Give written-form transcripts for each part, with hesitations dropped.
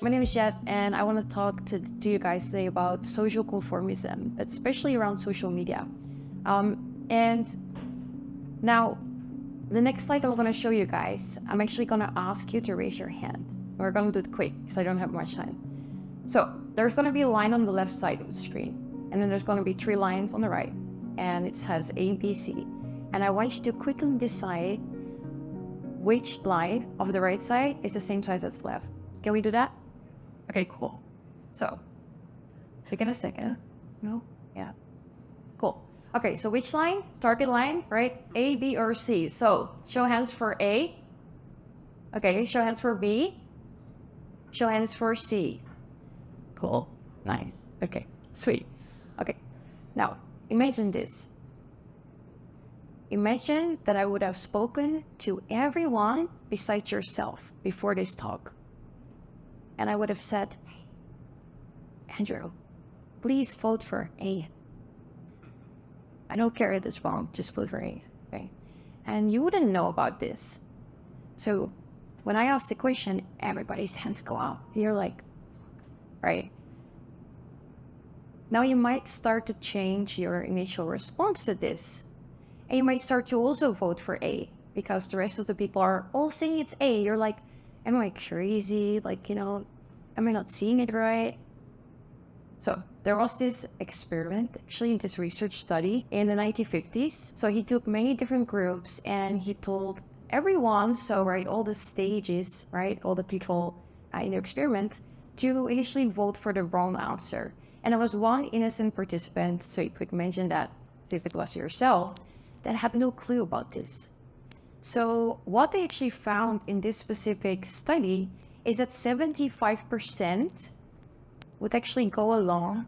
My name is Jet, and I want to talk to you guys today about social conformism, especially around social media. And now, the next slide I'm going to show you guys, I'm actually going to ask you to raise your hand. We're going to do it quick because I don't have much time. So, there's going to be a line on the left side of the screen, and then there's going to be 3 lines on the right, and it has A, B, C. And I want you to quickly decide which line of the right side is the same size as the left. Can we do that? Okay, cool. So, take a second. No? Yeah. Cool. Okay, so which line? Target line, right? A, B, or C? So, show hands for A. Okay, show hands for B. Show hands for C. Cool. Nice. Okay, sweet. Okay, now, imagine this. Imagine that I would have spoken to everyone besides yourself before this talk. And I would have said, Andrew, please vote for A. I don't care if it's wrong, just vote for A, okay? And you wouldn't know about this. So when I ask the question, everybody's hands go up. You're like, right? Now you might start to change your initial response to this. And you might start to also vote for A because the rest of the people are all saying it's A. You're like, am I crazy? Like, am I not seeing it right? So there was this experiment, actually this research study in the 1950s. So he took many different groups and he told everyone, so right, all the stages, right, all the people in the experiment to initially vote for the wrong answer. And there was one innocent participant, so you could mention that if it was yourself, that had no clue about this. So what they actually found in this specific study is that 75% would actually go along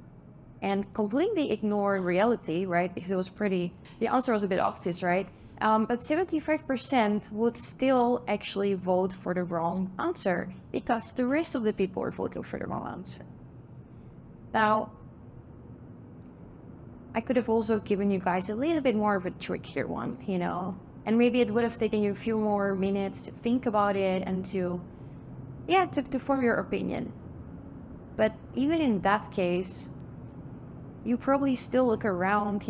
and completely ignore reality, right? Because it was the answer was a bit obvious, right? But 75% would still actually vote for the wrong answer because the rest of the people were voting for the wrong answer. Now, I could have also given you guys a little bit more of a trickier one, and maybe it would have taken you a few more minutes to think about it and to form your opinion. But even in that case, you probably still look around,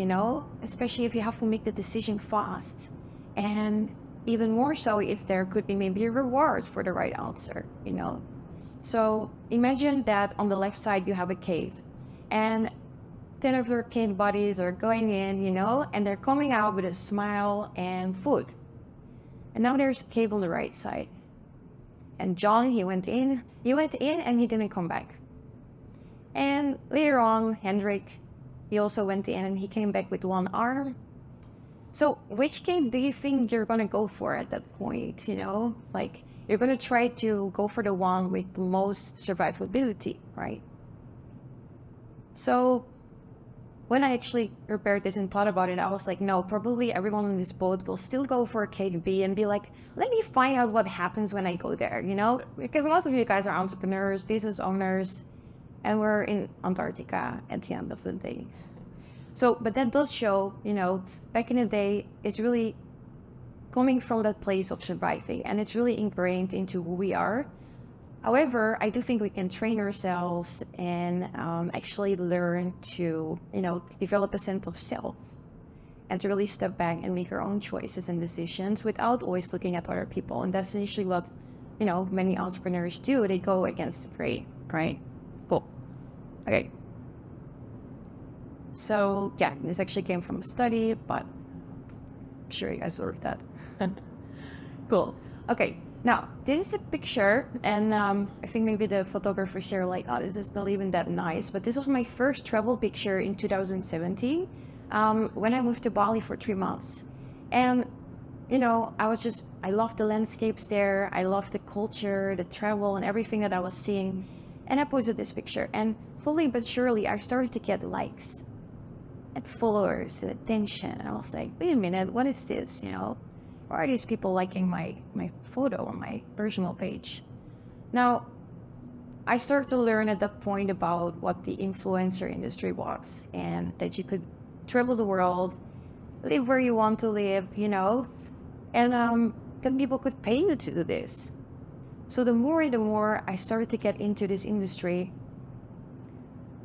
especially if you have to make the decision fast. And even more so if there could be maybe a reward for the right answer, So imagine that on the left side you have a cave and 10 of your cave buddies are going in, and they're coming out with a smile and food. And now there's a cave on the right side. And John, he went in and he didn't come back. And later on, Hendrik, he also went in and he came back with 1 arm. So which cave do you think you're going to go for at that point, Like, you're going to try to go for the one with the most survivability, right? So when I actually prepared this and thought about it, I was like, no, probably everyone on this boat will still go for cave B and be like, let me find out what happens when I go there, Because most of you guys are entrepreneurs, business owners, and we're in Antarctica at the end of the day. So, but that does show, back in the day, it's really coming from that place of surviving, and it's really ingrained into who we are. However, I do think we can train ourselves and actually learn to, develop a sense of self and to really step back and make our own choices and decisions without always looking at other people. And that's initially what, many entrepreneurs do. They go against the grain, right? Cool. Okay. So, yeah, this actually came from a study, but I'm sure you guys will read that. Cool. Okay. Now, this is a picture, and I think maybe the photographers here are like, oh, this is not even that nice, but this was my first travel picture in 2017 when I moved to Bali for 3 months. And, I loved the landscapes there, I loved the culture, the travel, and everything that I was seeing. And I posted this picture, and slowly but surely, I started to get likes and followers and attention. And I was like, wait a minute, what is this, Why are these people liking my photo on my personal page? Now, I started to learn at that point about what the influencer industry was, and that you could travel the world, live where you want to live, and then people could pay you to do this. So the more I started to get into this industry,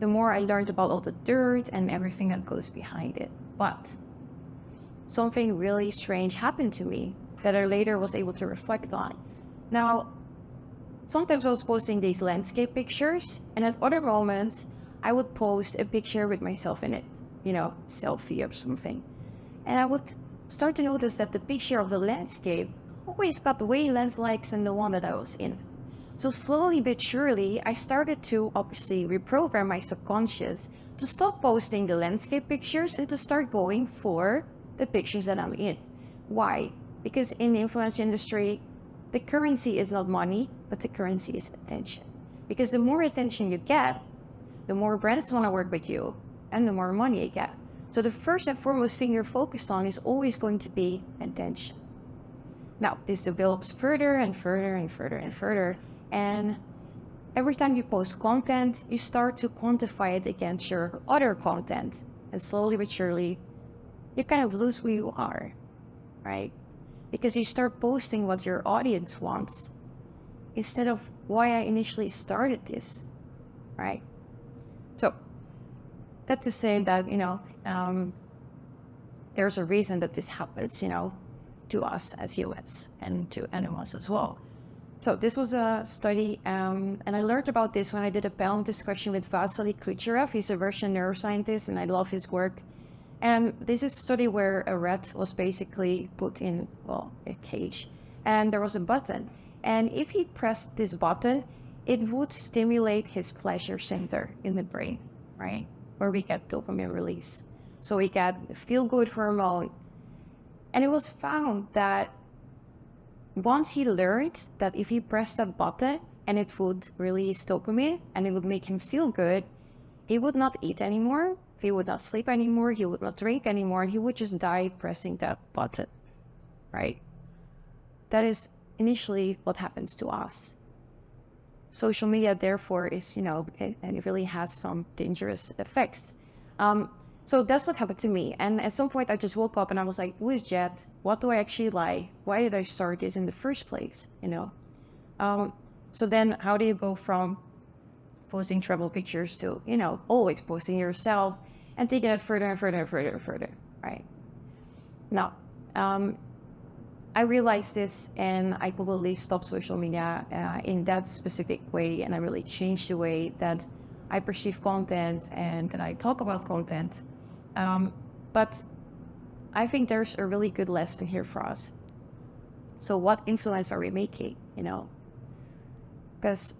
the more I learned about all the dirt and everything that goes behind it. But something really strange happened to me that I later was able to reflect on. Now, sometimes I was posting these landscape pictures, and at other moments, I would post a picture with myself in it, selfie or something. And I would start to notice that the picture of the landscape always got way less likes than the one that I was in. So slowly but surely, I started to obviously reprogram my subconscious to stop posting the landscape pictures and to start going for the pictures that I'm in. Why? Because in the influencer industry, the currency is not money, but the currency is attention. Because the more attention you get, the more brands want to work with you, and the more money you get. So the first and foremost thing you're focused on is always going to be attention. Now, this develops further and further and further and further. And every time you post content, you start to quantify it against your other content. And slowly but surely, you kind of lose who you are, right? Because you start posting what your audience wants instead of why I initially started this, right? So that to say that, there's a reason that this happens, to us as humans and to animals as well. So this was a study, and I learned about this when I did a panel discussion with Vasily Kucherev. He's a Russian neuroscientist, and I love his work. And this is a study where a rat was basically put in, a cage, and there was a button. And if he pressed this button, it would stimulate his pleasure center in the brain, right? Where we get dopamine release. So we get the feel-good hormone. And it was found that once he learned that if he pressed that button and it would release dopamine and it would make him feel good, he would not eat anymore, he would not sleep anymore, he would not drink anymore, and he would just die pressing that button, right? That is initially what happens to us. Social media, therefore, is, and it really has some dangerous effects. So that's what happened to me. And at some point I just woke up and I was like, who is Jet? What do I actually like? Why did I start this in the first place? So then how do you go from posting travel pictures to, always posting yourself and taking it further and further and further and further, right? Now, I realized this and I completely stopped social media in that specific way. And I really changed the way that I perceive content and that I talk about content. But I think there's a really good lesson here for us. So what influence are we making, Because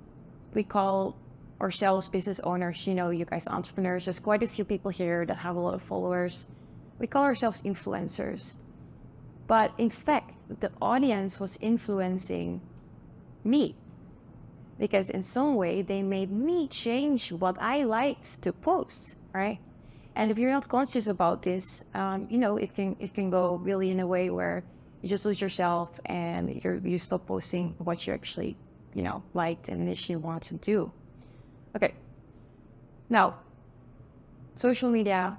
we call ourselves business owners, you guys entrepreneurs. There's quite a few people here that have a lot of followers. We call ourselves influencers. But in fact, the audience was influencing me. Because in some way, they made me change what I liked to post, right? And if you're not conscious about this, it can go really in a way where you just lose yourself and you stop posting what you actually, liked and initially want to do. Okay. Now, social media.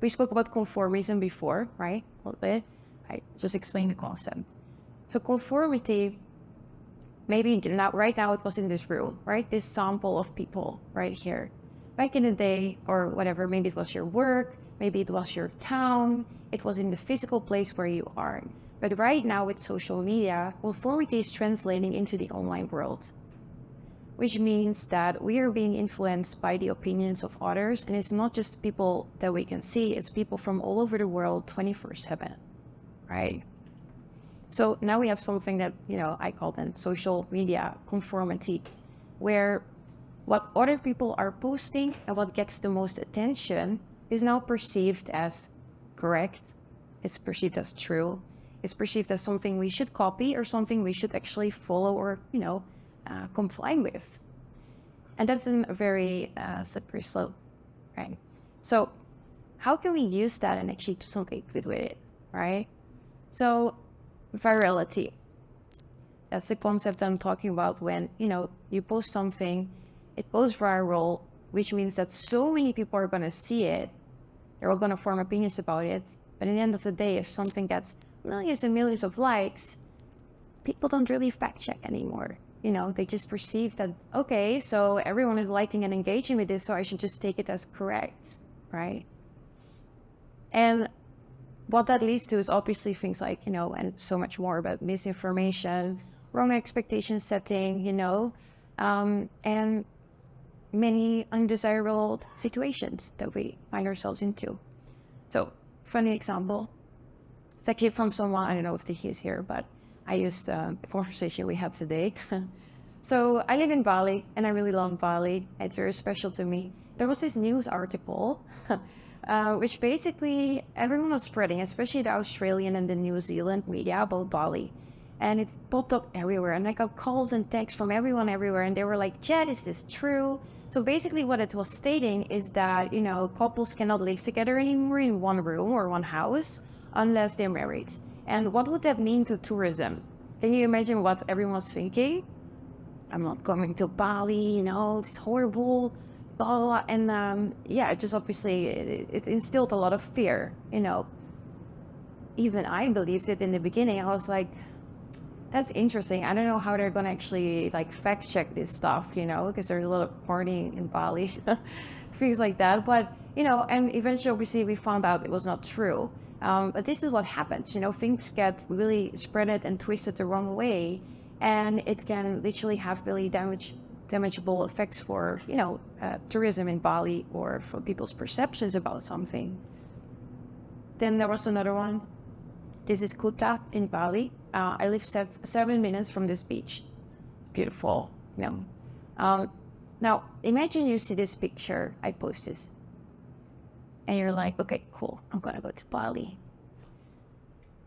We spoke about conformism before, right? A little bit. I just explained the concept. So conformity. Maybe right now it was in this room, right? This sample of people right here. Back in the day or whatever, maybe it was your work, maybe it was your town, it was in the physical place where you are. But right now with social media, conformity is translating into the online world, which means that we are being influenced by the opinions of others. And it's not just people that we can see, it's people from all over the world 24/7, right? So now we have something that, I call then social media conformity, where what other people are posting and what gets the most attention is now perceived as correct. It's perceived as true. It's perceived as something we should copy or something we should actually follow or, comply with. And that's a very slippery slope, right? So how can we use that and actually do something good with it, right? So virality. That's the concept I'm talking about when, you post something, it goes viral, which means that so many people are going to see it. They're all going to form opinions about it. But at the end of the day, if something gets millions and millions of likes, people don't really fact check anymore. You know, they just perceive that, okay, so everyone is liking and engaging with this, so I should just take it as correct, right? And what that leads to is obviously things like, you know, and so much more about misinformation, wrong expectation setting, you know, and many undesirable situations that we find ourselves into. So, funny example. It's actually from someone, I don't know if he is here, but I used the conversation we had today. So I live in Bali and I really love Bali. It's very special to me. There was this news article, which basically everyone was spreading, especially the Australian and the New Zealand media about Bali. And it popped up everywhere. And I got calls and texts from everyone everywhere. And they were like, Jed, is this true? So basically what it was stating is that, you know, couples cannot live together anymore in one room or one house unless they're married. And what would that mean to tourism? Can you imagine what everyone was thinking? I'm not coming to Bali, you know, it's horrible, blah, blah, blah. And yeah, it just obviously, it instilled a lot of fear, you know. Even I believed it in the beginning. I was like, that's interesting. I don't know how they're going to actually like fact check this stuff, you know, because there's a lot of partying in Bali, things like that. But, you know, and eventually obviously we found out it was not true. But this is what happens, you know, things get really spreaded and twisted the wrong way. And it can literally have really damageable effects for, you know, tourism in Bali or for people's perceptions about something. Then there was another one. This is Kuta in Bali. I live 7 minutes from this beach. Beautiful, you know. Now, imagine you see this picture I posted. And you're like, okay, cool, I'm gonna go to Bali.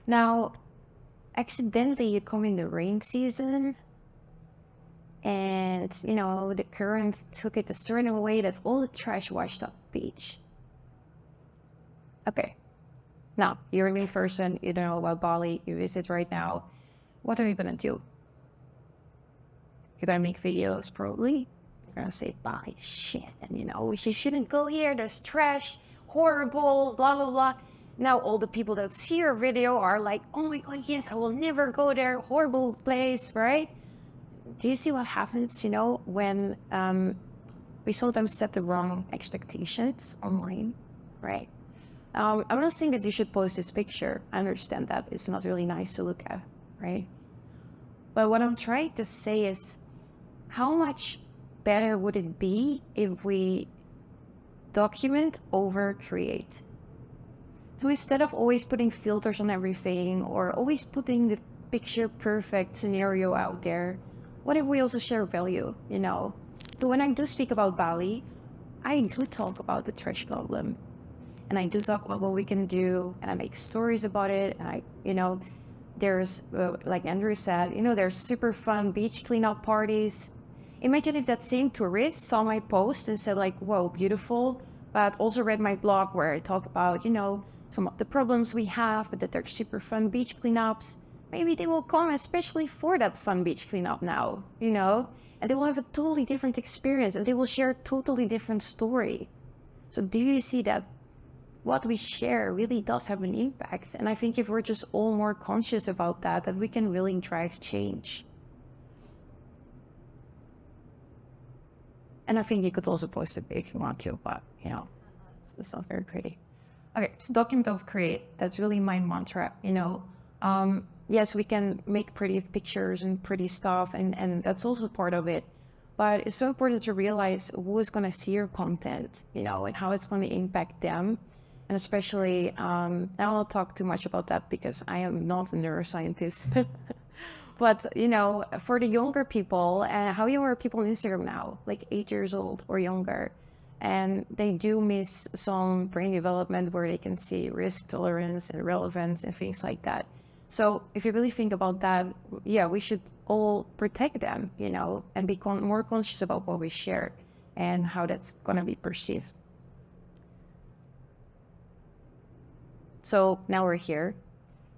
Now, accidentally you come in the rain season and, you know, the current took it a certain way that all the trash washed up the beach. Okay, now, you're a new person, you don't know about Bali, you visit right now. What are you gonna do? You're gonna make videos, probably. You're gonna say, Bali, shit, and you know, you shouldn't go here, there's trash, horrible, blah, blah, blah. Now all the people that see your video are like, oh my God, yes, I will never go there, horrible place, right? Do you see what happens, you know, when we sometimes set the wrong expectations online, right? I'm not saying that you should post this picture. I understand that it's not really nice to look at, right? But what I'm trying to say is, how much better would it be if we document over create? So instead of always putting filters on everything or always putting the picture perfect scenario out there, what if we also share value, you know? So when I do speak about Bali, I do talk about the trash problem. And I do talk about what we can do, and I make stories about it. And I, you know, there's, like Andrew said, you know, there's super fun beach cleanup parties. Imagine if that same tourist saw my post and said like, whoa, beautiful, but also read my blog where I talk about, you know, some of the problems we have, but that there's super fun beach cleanups. Maybe they will come especially for that fun beach cleanup now, you know, and they will have a totally different experience and they will share a totally different story. So do you see that what we share really does have an impact? And I think if we're just all more conscious about that, that we can really drive change. And I think you could also post it if you want to, but you know, it's not very pretty. Okay, so document over create. That's really my mantra, you know. Yes, we can make pretty pictures and pretty stuff, and that's also part of it. But it's so important to realize who is going to see your content, you know, and how it's going to impact them. And especially, I won't talk too much about that because I am not a neuroscientist. But, you know, for the younger people, and how young are people on Instagram now? Like 8 years old or younger. And they do miss some brain development where they can see risk tolerance and relevance and things like that. So if you really think about that, yeah, we should all protect them, you know, and be more conscious about what we share and how that's going to be perceived. So now we're here,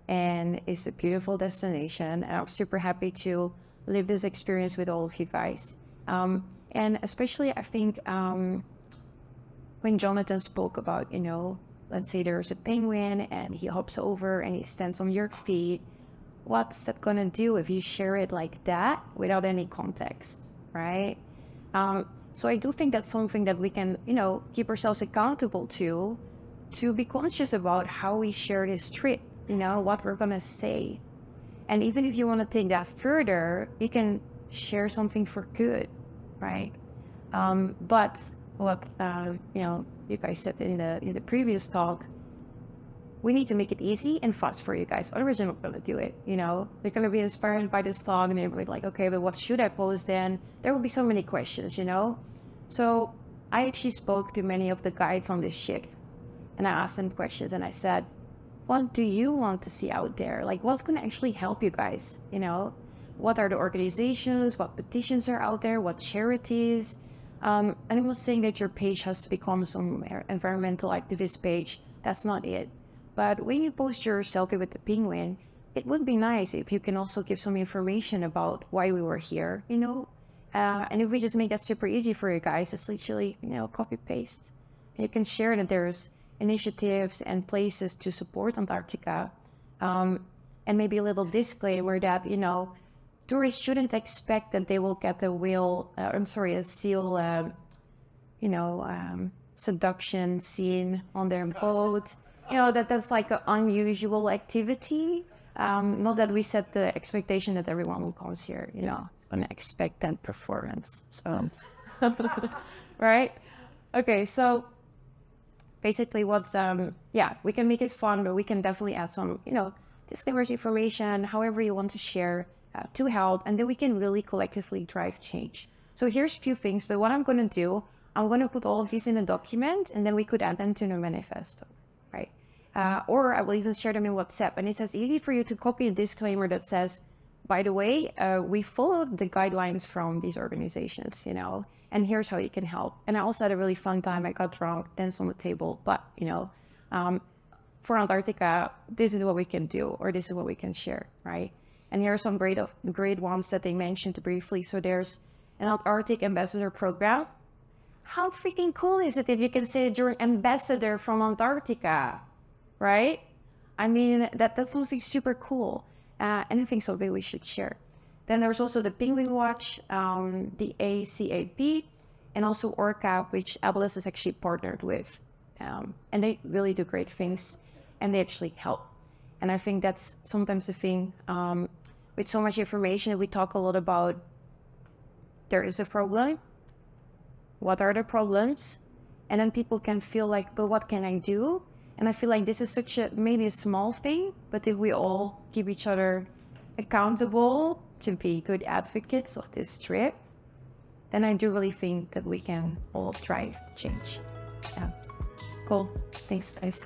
and it's a beautiful destination, and I'm super happy to live this experience with all of you guys. And especially, I think, when Jonathan spoke about, you know, let's say there's a penguin and he hops over and he stands on your feet, what's that gonna do if you share it like that without any context, right? So I do think that's something that we can, keep ourselves accountable to be conscious about how we share this trip, what we're gonna say. And even if you want to take that further, you can share something for good, right? But what you guys said in the previous talk, we need to make it easy and fast for you guys. Otherwise, you're not gonna do it. They're gonna be inspired by this talk, and they're gonna be like, okay, but what should I post then? There will be so many questions, So I actually spoke to many of the guides on this ship, and I asked them questions, and I said, what do you want to see out there? Like, what's going to actually help you guys? What are the organizations? What petitions are out there? What charities? And I'm not saying that your page has to become some environmental activist page. That's not it. But when you post your selfie with the penguin, it would be nice if you can also give some information about why we were here, and if we just make that super easy for you guys, it's literally, copy paste. You can share that there's initiatives and places to support Antarctica, and maybe a little disclaimer that tourists shouldn't expect that they will get a seal seduction scene on their boat. That's like an unusual activity. Not that we set the expectation that everyone who comes here gonna expect that performance, so right. Okay, so basically we can make it fun, but we can definitely add some, disclaimers, information, however you want to share to help, and then we can really collectively drive change. So here's a few things. So what I'm going to do, I'm going to put all of these in a document, and then we could add them to the manifesto, right? Or I will even share them in WhatsApp, and it's as easy for you to copy a disclaimer that says, by the way, we followed the guidelines from these organizations, and here's how you can help. And I also had a really fun time. I got drunk, danced on the table, but, for Antarctica, this is what we can do, or this is what we can share, right? And here are some great ones that they mentioned briefly. So there's an Antarctic ambassador program. How freaking cool is it if you can say that you're an ambassador from Antarctica, right? I mean, that's something super cool. And I think something we should share. Then there's also the Penguin Watch, the ACAP, and also ORCAP, which Aboliss is actually partnered with. And they really do great things, and they actually help. And I think that's sometimes the thing, with so much information, we talk a lot about there is a problem, what are the problems, and then people can feel like, but what can I do? And I feel like this is such maybe a small thing, but if we all keep each other accountable to be good advocates of this trip, then I do really think that we can all drive change. Yeah. Cool. Thanks, guys.